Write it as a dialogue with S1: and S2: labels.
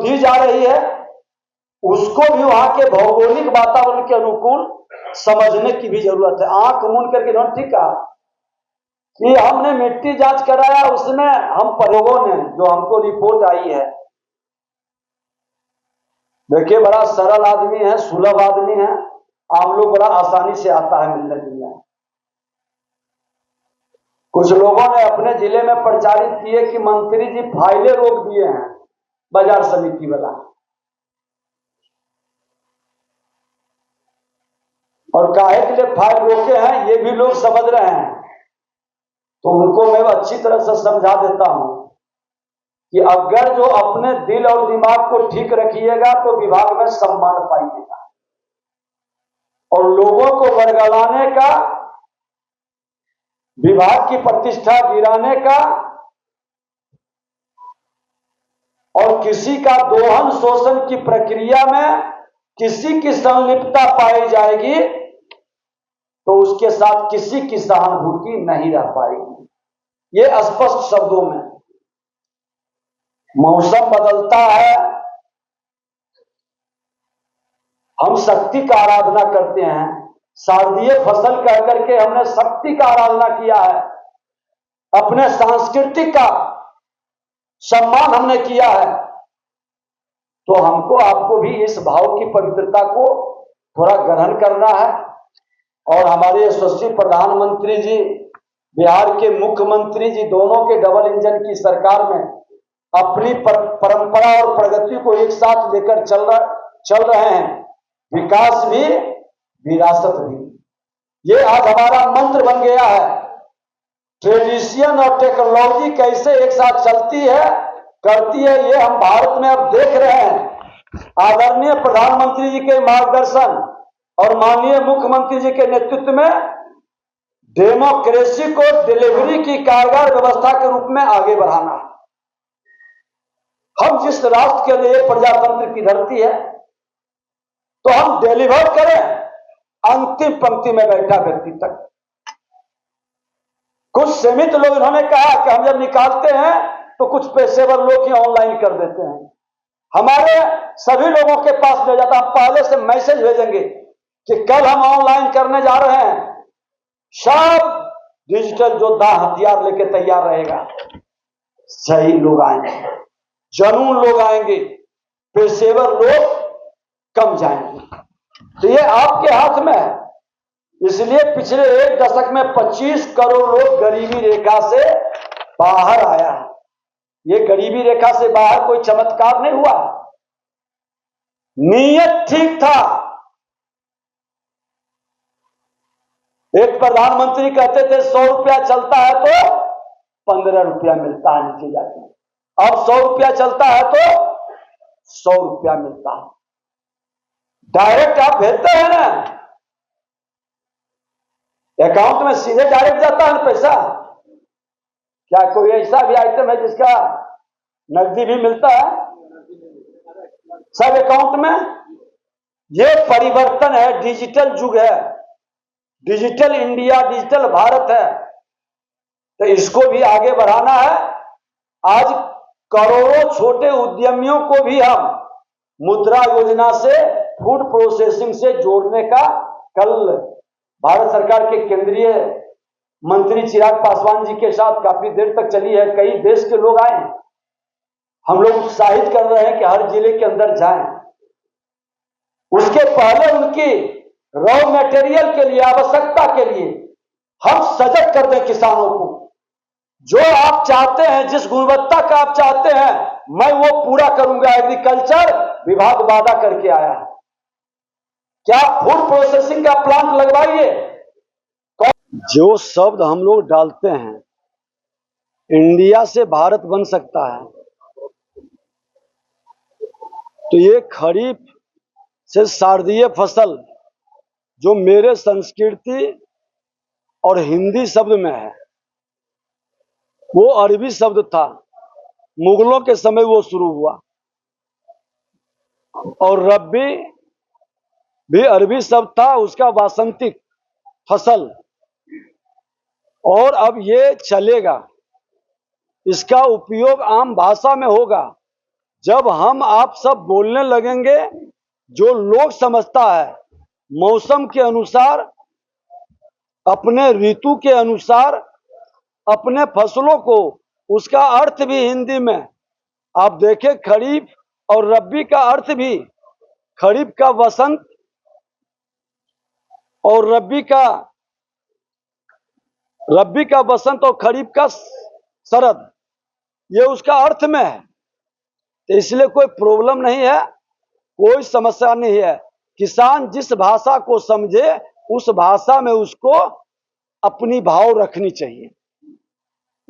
S1: दी जा रही है उसको भी वहां के भौगोलिक वातावरण के अनुकूल समझने की भी जरूरत है। आंख मूंद करके इन्होंने ठीक कहा कि हमने मिट्टी जांच कराया, उसमें हम प्रयोगों ने जो हमको रिपोर्ट आई है, देखिए बड़ा सरल आदमी है, सुलभ आदमी है, आप लोग बड़ा आसानी से आता है मिलने जुलने। कुछ लोगों ने अपने जिले में प्रचारित किए कि मंत्री जी फाइलें रोक दिए हैं बाजार समिति वाला, और काहे के लिए फाइल रोके हैं ये भी लोग समझ रहे हैं। तो उनको मैं अच्छी तरह से समझा देता हूं कि अगर जो अपने दिल और दिमाग को ठीक रखिएगा तो विभाग में सम्मान पाइएगा, और लोगों को बरगलाने का, विभाग की प्रतिष्ठा गिराने का और किसी का दोहन शोषण की प्रक्रिया में किसी की संलिप्तता पाई जाएगी तो उसके साथ किसी की सहानुभूति नहीं रह पाएगी। ये स्पष्ट शब्दों में। मौसम बदलता है, हम शक्ति का आराधना करते हैं, शारदीय फसल कह करके हमने शक्ति का आराधना किया है, अपने सांस्कृतिक का सम्मान हमने किया है, तो हमको आपको भी इस भाव की पवित्रता को थोड़ा ग्रहण करना है। और हमारे यशस्वी प्रधानमंत्री जी, बिहार के मुख्यमंत्री जी, दोनों के डबल इंजन की सरकार में अपनी परंपरा और प्रगति को एक साथ लेकर चल रहे हैं, विकास भी विरासत भी। ये आज हमारा मंत्र बन गया है। ट्रेडिशन और टेक्नोलॉजी कैसे एक साथ चलती है, करती है, ये हम भारत में अब देख रहे हैं। आदरणीय प्रधानमंत्री जी के मार्गदर्शन और माननीय मुख्यमंत्री जी के नेतृत्व में डेमोक्रेसी को डिलीवरी की कारगर व्यवस्था के रूप में आगे बढ़ाना है। हम जिस राष्ट्र के लिए प्रजातंत्र की धरती है, तो हम डिलीवर करें अंतिम पंक्ति में बैठा व्यक्ति तक। कुछ सीमित लोग इन्होंने कहा कि हम जब निकालते हैं तो कुछ पेशेवर लोग ही ऑनलाइन कर देते हैं। हमारे सभी लोगों के पास ले जाता, हम पहले से मैसेज भेजेंगे कि कल हम ऑनलाइन करने जा रहे हैं, सब डिजिटल योद्धा हथियार लेके तैयार रहेगा। सही लोग आएंगे, जनून लोग आएंगे, पेशेवर लोग कम जाएंगे। तो ये आपके हाथ में है। इसलिए पिछले एक दशक में 25 करोड़ लोग गरीबी रेखा से बाहर आया है। ये गरीबी रेखा से बाहर कोई चमत्कार नहीं हुआ, नीयत ठीक था। एक प्रधानमंत्री कहते थे 100 रुपया चलता है तो 15 रुपया मिलता है नीचे जाके, अब 100 रुपया चलता है तो 100 रुपया मिलता है। डायरेक्ट आप भेजते हैं ना, अकाउंट में सीधे डायरेक्ट जाता है ना पैसा। क्या कोई ऐसा भी आइटम है जिसका नकदी भी मिलता है? सब अकाउंट में। ये परिवर्तन है, डिजिटल युग है, डिजिटल इंडिया, डिजिटल भारत है, तो इसको भी आगे बढ़ाना है। आज करोड़ों छोटे उद्यमियों को भी हम मुद्रा योजना से, फूड प्रोसेसिंग से जोड़ने का, कल भारत सरकार के केंद्रीय मंत्री चिराग पासवान जी के साथ काफी देर तक चली है, कई देश के लोग आए, हम लोग उत्साहित कर रहे हैं कि हर जिले के अंदर जाएं। उसके पहले उनकी रॉ मटेरियल के लिए, आवश्यकता के लिए हम सजग कर दें किसानों को। जो आप चाहते हैं, जिस गुणवत्ता का आप चाहते हैं, मैं वो पूरा करूंगा। एग्रीकल्चर विभाग वादा करके आया है, क्या फूड प्रोसेसिंग का प्लांट लगवाइए। जो शब्द हम लोग डालते हैं, इंडिया से भारत बन सकता है, तो ये खरीफ से शारदीय फसल जो मेरे संस्कृति और हिंदी शब्द में है, वो अरबी शब्द था, मुगलों के समय वो शुरू हुआ, और रब्बी भी अरबी शब्द था, उसका वासंतिक फसल। और अब ये चलेगा, इसका उपयोग आम भाषा में होगा, जब हम आप सब बोलने लगेंगे, जो लोग समझता है मौसम के अनुसार, अपने ऋतु के अनुसार, अपने फसलों को, उसका अर्थ भी हिंदी में आप देखें, खरीफ और रबी का अर्थ भी, खरीफ का वसंत और रबी का वसंत और खरीफ का शरद, ये उसका अर्थ में है। तो इसलिए कोई प्रॉब्लम नहीं है, कोई समस्या नहीं है। किसान जिस भाषा को समझे उस भाषा में उसको अपनी भाव रखनी चाहिए।